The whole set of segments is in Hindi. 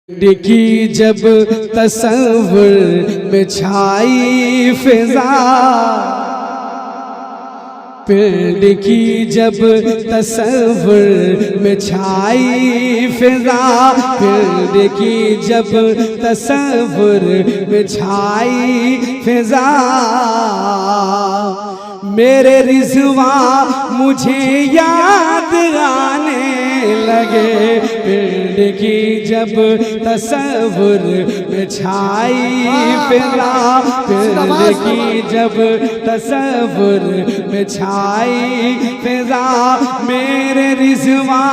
देखी जब तसव्वुर में छाई फिजा, पेड़ की जब तसव्वुर में छाई फिजा, पेड़ की जब तसव्वुर में छाई फिजा, मेरे रिज़वा मुझे याद आने लगे। पेड़ की जब तसव्वुर में छाई फिजा, पेड़ की जब तसव्वुर में छाई फिजा, मेरे रिज़वा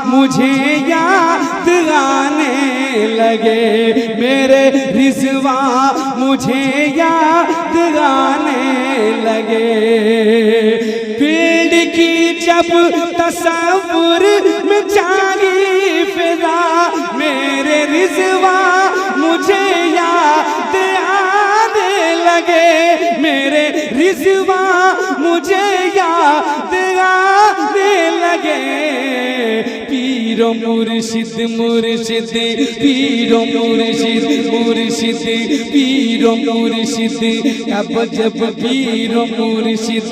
मुझे याद आने लगे। मेरे रिज़वा मुझे याद आने लगे। पेड़ की जब तसव्वुर में छाई फिजा, मेरे रिज़वा मुझे याद आने लगे। मेरे रिज़वा मुझे याद आने लगे। पीरो मुर्शिद मुर्शिद, पीरो मुर्शिद मुर्शिद, पीरो मुर्शिद कब जब पीरो मुर्शिद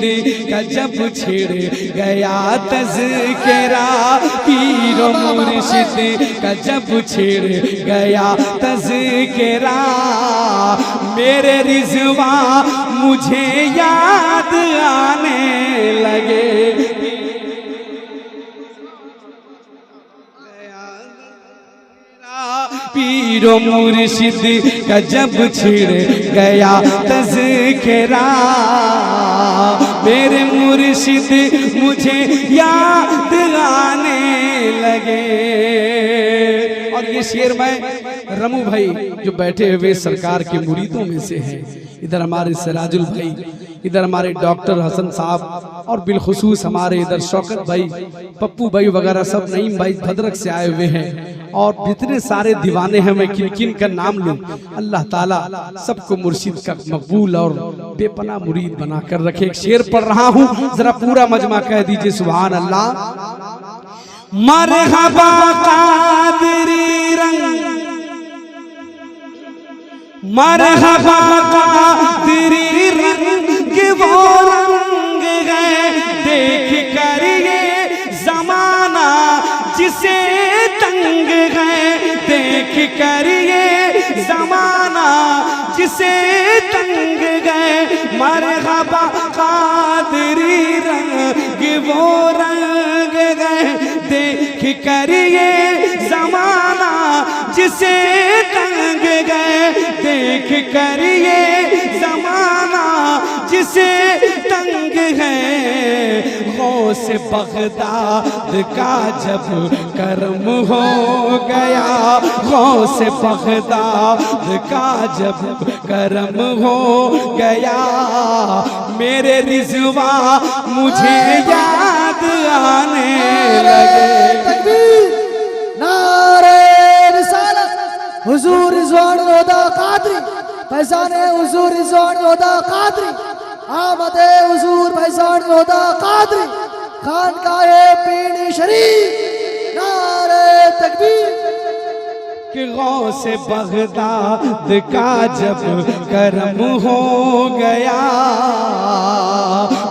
का जब छिड़ गया तज़किरा, पीरो मुर्शिद का जब छिड़ गया तज़किरा, मेरे रिज़वा मुझे याद आने लगे। पीरो मुर्शिद का जब छिड़ गया तज़किरा, मेरे मुर्शिद मुझे याद आने लगे। और ये शेर मैं रमू भाई जो बैठे हुए सरकार के मुरीदों में से हैं, इधर हमारे सिराजुल भाई, इधर हमारे डॉक्टर हसन साहब, और बिलखुसूस हमारे इधर शौकत भाई, पप्पू भाई वगैरह सब, नईम भाई भद्रक से आए हुए हैं, और जितने सारे दीवाने हैं, मैं किन किन का नाम लूं। अल्लाह ताला सबको मुर्शिद का मकबूल और बेपना मुरीद बना कर रखे। एक शेर पढ़ रहा हूं, जरा पूरा मजमा कह दीजिए सुभान अल्लाह। मरहबा कादरी रंग, मरहबा कादरी रंग वो रंग है, देख कर ये जमाना जिसे तंग है, देख कर ये जमाना जिसे तंग है। मरहबा कादरी रंग वो रंग है, देख कर ये जमाना जिसे तंग गए, देख कर ये जमाना जिसे तंग है। गौस बगदाद का जब कर्म हो गया, गौस बगदाद का जब कर्म हो गया, मेरे रिज़वा मुझे याद आने लगे। तकबीर, नारे रिसालत, हुजूर रिज़वान हुदा कादरी, फैज़ाने हुजूर रिज़वान हुदा कादरी, आमदे हुजूर फैज़ान हुदा कादरी, खानकाए पीर शरीफ, नारे तकबीर। कि गौस बगदाद का जब कर्म हो गया,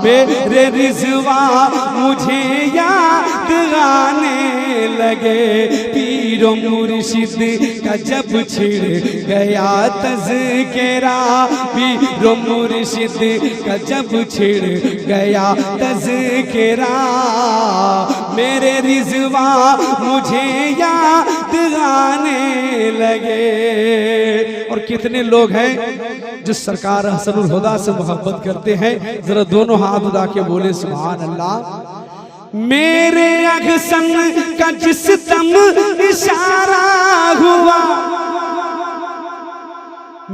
मेरे रिज़वा मुझे याद आने लगे। पीरो मुर्शिद का जब छिड़ गया तज़किरा, पीरो मुर्शिद का जब छिड़ गया तज़किरा, मेरे रिज़वा मुझे याद आने लगे। और कितने लोग हैं जो सरकार हसनुल हुदा से मोहब्बत करते हैं, जरा दोनों हाथ उठा के बोले सुभान अल्लाह। मेरे अहसन का जिस दम इशारा हुआ,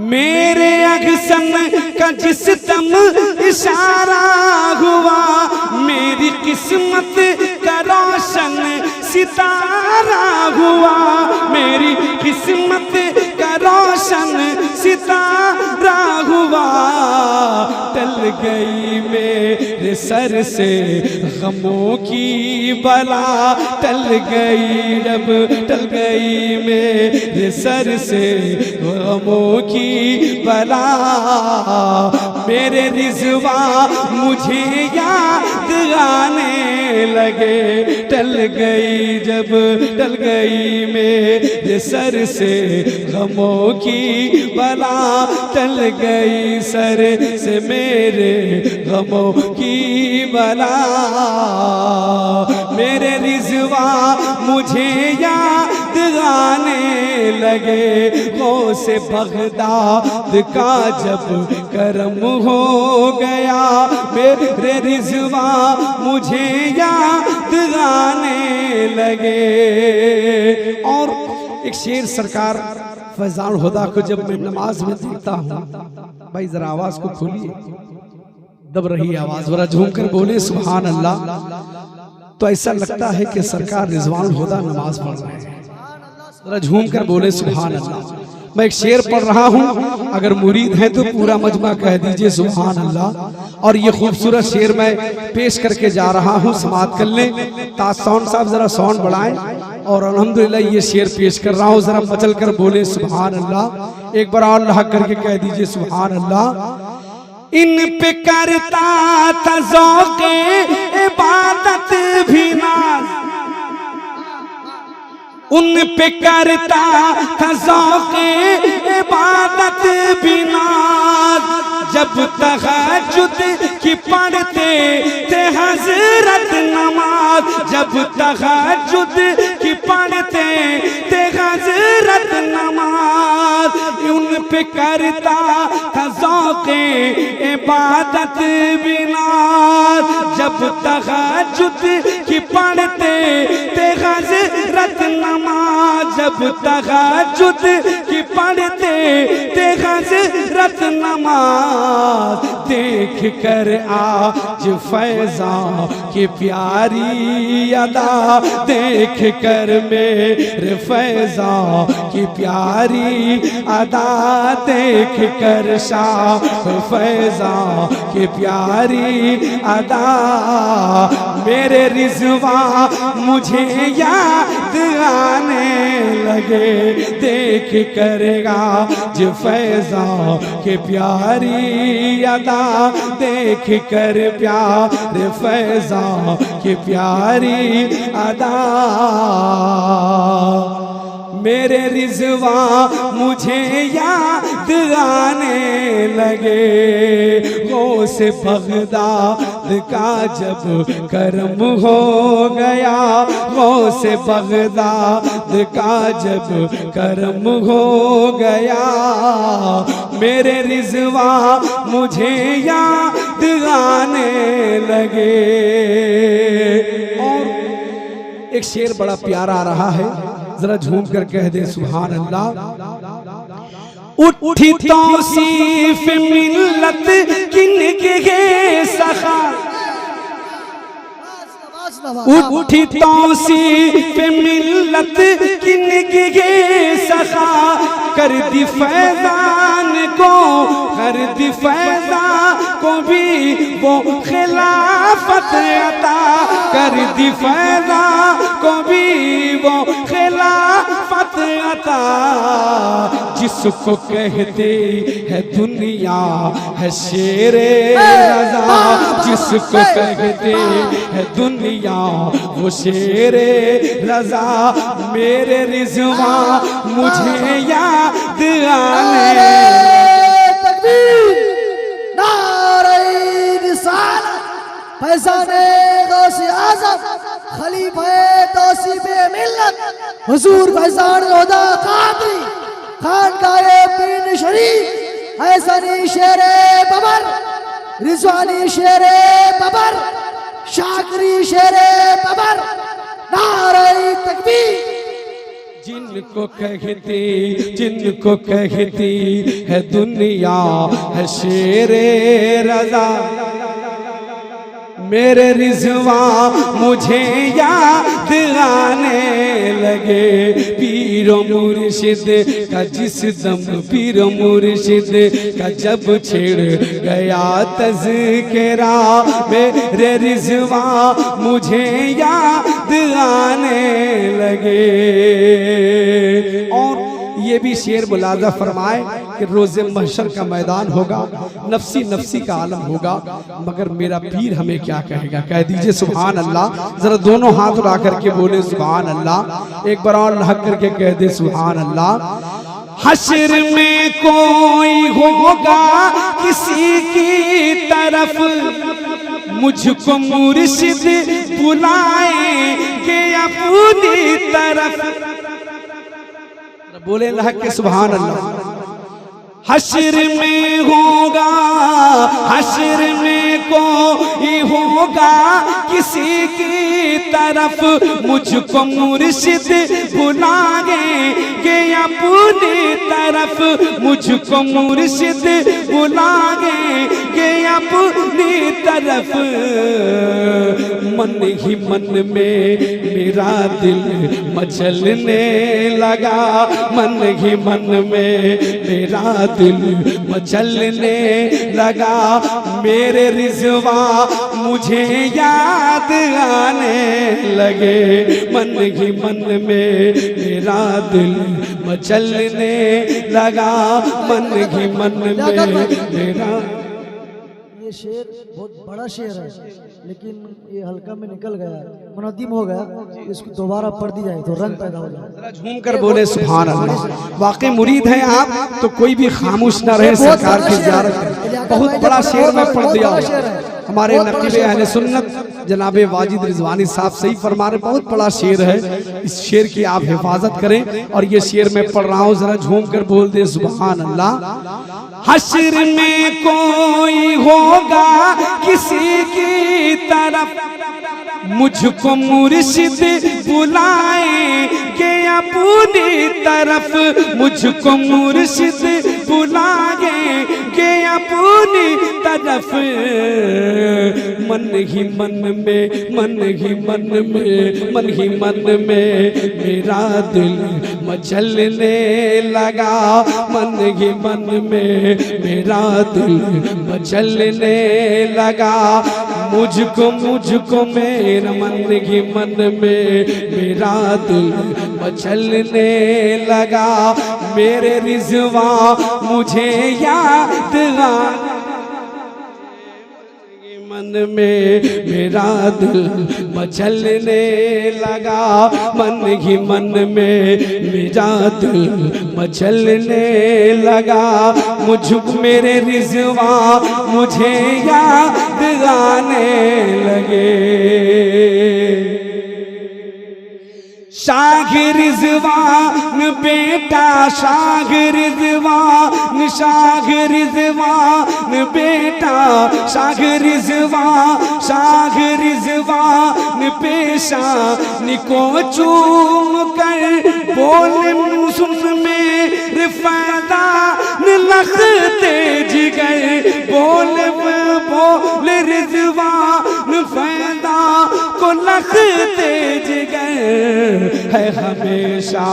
मेरे अहसन का जिस दम इशारा हुआ, मेरी किस्मत का रोशन सितारा हुआ, मेरी किस्मत का रोशन सितारा हुआ। टल गई मेरे मेरे सर से गमों की बला टल गई, जब टल गई मेरे सर से गमों की बला। मेरे रिज़वा मुझे याद आने लगे, टल गई जब टल गई मेरे सर से गमों की बला, टल गई सर से मेरे गमों की बला। मेरे रिज़वा मुझे याद आने लगे, गौसे बगदाद का जब करम हो गया, मेरे रिज़वा मुझे याद आने लगे। और एक शेर सरकार फैजान हुदा को जब मैं नमाज में देखता हूँ, भाई जरा आवाज को खोलिए, दब रही आवाज, जरा झूम कर बोले सुभान अल्लाह। तो ऐसा लगता है कि सरकार रिजवान हुदा नमाज पढ़ रहे हैं, जरा झूम कर बोले सुभान अल्लाह। मैं एक शेर पढ़ रहा हूँ, अगर मुरीद हैं तो पूरा मजमा कह दीजिए सुभान अल्लाह। और ये खूबसूरत शेर मैं पेश करके जा रहा हूँ, समाअत कर लें। ताज साउंड साहब जरा साउंड बढ़ाएं, और अल्हम्दुलिल्लाह ये शेर पेश कर रहा हूँ, जरा मचल कर बोले सुभान अल्लाह। एक बार और अल्लाह करके कह दीजिए सुभान अल्लाह। इन पे करता था ज़ौक़े इबादत भी नाज़, उन पे करता था ज़ौक़े इबादत भी नाज़। जब तहज्जुद की पढ़ते थे हज़रत नमाज, जब तहज्जुद की पढ़ते थे हज़रत नमाज। उन पे करता था ज़ौक़े इबादत भी नाज़, जब तहज्जुद की पढ़ते थे हज़रत नमाज, जब तहज्जुद की पढ़ते थे हज़रत नमाज। देख कर आज फैज़ा की प्यारी अदा, देख कर मेरे फैज़ा की प्यारी अदा, देख कर शाह फैज़ा की प्यारी अदा। मेरे रिज़वा मुझे याद आने लगे, देख करेगा जो फैज़ा के प्यारी अदा, देख कर प्यारे फैज़ा के प्यारी अदा। मेरे रिज़वा मुझे याद आने लगे, गौसे बगदाद का जब करम हो गया, गौसे बगदाद का जब करम हो गया। मेरे रिज़वा मुझे याद आने लगे। और एक शेर बड़ा प्यारा आ रहा है, जरा झूम कर कह दे सुभान अल्लाह। उठी तौसीफ मिल्लत किनके सखा, उठी तौसीफ मिल्लत किनके सखा, कर दी फैज़ान को, कर दी फैज़ान को भी वो खिलाफत अता, कर दी फैज़ान को भी वो खिलाफत अता। जिसको कहते है दुनिया है शेरे रज़ा, जिसको कहते है दुनिया वो शेरे रज़ा। मेरे रिज़वा मुझे याद आने, फैज़ाने गौसे आज़म खलीफे तौसीफ़े मिल्लत हुज़ूर फैज़ान हुदा क़ादरी खानकाए पीर शरीफ ऐसनी शेरे बबर, रिज़वानी शेरे बबर, शाकरी शेरे बबर, नारे तकबीर। जिनको कहती, जिनको कहती है दुनिया है शेरे रज़ा, मेरे रिजवा मुझे याद आने लगे। पीरो मुर्शिद का जिस दम, पीरो मुर्शिद का जब छिड़ गया तज़किरा, मेरे रिजवा मुझे याद आने लगे। और ये भी शेर मुलाजा फरमाए कि रोज़े महशर का मैदान होगा, नफसी नफसी का आलम होगा, मगर मेरा पीर हमें क्या कहेगा। कह दीजिए सुभान अल्लाह। जरा दोनों हाथ उठा करके बोले सुभान अल्लाह। एक बार और लहक करके कह दे सुभान अल्लाह। हश्र में कोई होगा किसी की तरफ, मुझको मुर्शिद बुलाएंगे अपनी तरफ। बोले लहक के सुभान अल्लाह। हश्र में होगा, हश्र में कोई होगा किसी की तरफ, मुझको मुर्शिद बुलाएंगे अपनी तरफ, मुझको मुर्शिद बुलाएंगे अपनी तरफ। मन ही मन में मेरा दिल मचलने लगा, मन ही मन में मेरा दिल मचलने लगा। मेरे रिजवा मुझे याद आने लगे, मन ही मन में मेरा दिल मचलने लगा, मन ही मन में मेरा। ये शेर बहुत बड़ा शेर है, लेकिन ये हल्का में निकल गया, मुनद्दिम हो गया। इसको दोबारा पढ़ दी जाए तो रंग पैदा हो जाए। झूम कर बोले सुभान अल्लाह। वाकई मुरीद हैं आप तो कोई भी खामोश न रहे, सरकार की ज़ियारत करें। बहुत बड़ा शेर मैं पढ़ दिया हमारे नकीब अहले सुन्नत जनाबे वाजिद रिजवानी साहब सही फरमा रहे, बहुत बड़ा शेर है। इस शेर की आप हिफाजत करें। और ये शेर मैं पढ़ रहा हूँ, जरा झूम कर बोल दे सुभान अल्लाह। हश्र में कोई होगा किसी की तरफ, मुझको मुर्शिद बुलाएंगे अपनी तरफ, मुझको मुर्शिद बुलाएंगे अपनी तरफ। मन ही मन में, मन ही मन में, मन ही मन में मेरा दिल मचलने लगा, मन ही मन में मेरा दिल मचलने लगा। मुझको मुझको मेरा मन ही मन में मेरा दिल मचलने लगा। मेरे रिजवा मुझे याद आ, मन में मेरा दिल मचलने लगा, मन ही मन में मेरा दिल मचलने लगा। मुझको मेरे रिजवा मुझे याद आने लगे। शाह रिजवान बेटा, शाह रिजवान, शाह रिजवान बेटा, शाह रिजवान, शाह रिजवान पेशान को चूम कर बोले सुन मेरे फैज़ान लखते जिगर, बोले बोले रिजवान फैज़ा को लखते जिगर। है हमेशा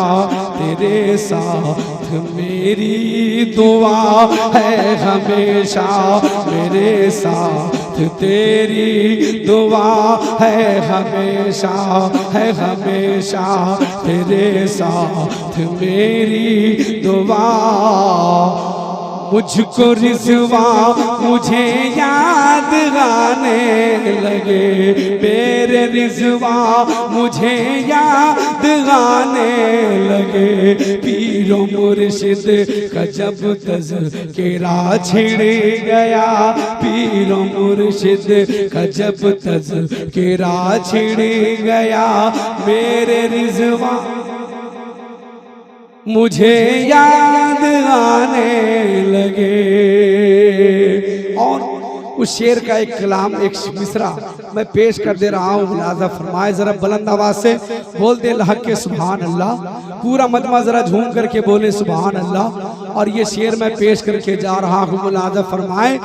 तेरे साथ मेरी दुआ, है हमेशा मेरे साथ तेरी दुआ, है हमेशा, है हमेशा तेरे साथ मेरी दुआ। मुझको रिजवा मुझे याद आने लगे, मेरे रिजवा मुझे याद आने लगे। पीरो मुर्शिद का जब तज़किरा छिड़ गया, पीरो मुर्शिद का जब तज़किरा छिड़ गया। मेरे रिजवा मुझे याद आने लगे। और उस शेर का एक कलाम, एक मिसरा मैं पेश कर दे रहा हूँ। मुलाजा फरमाए, जरा बुलंद आवाज से बोल दे लहक के सुभान अल्लाह। पूरा मजमा जरा झूम करके बोले सुभान अल्लाह। और ये शेर मैं पेश करके जा रहा हूँ। मुलाजा फरमाए,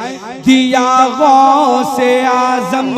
दिया गौसे आजम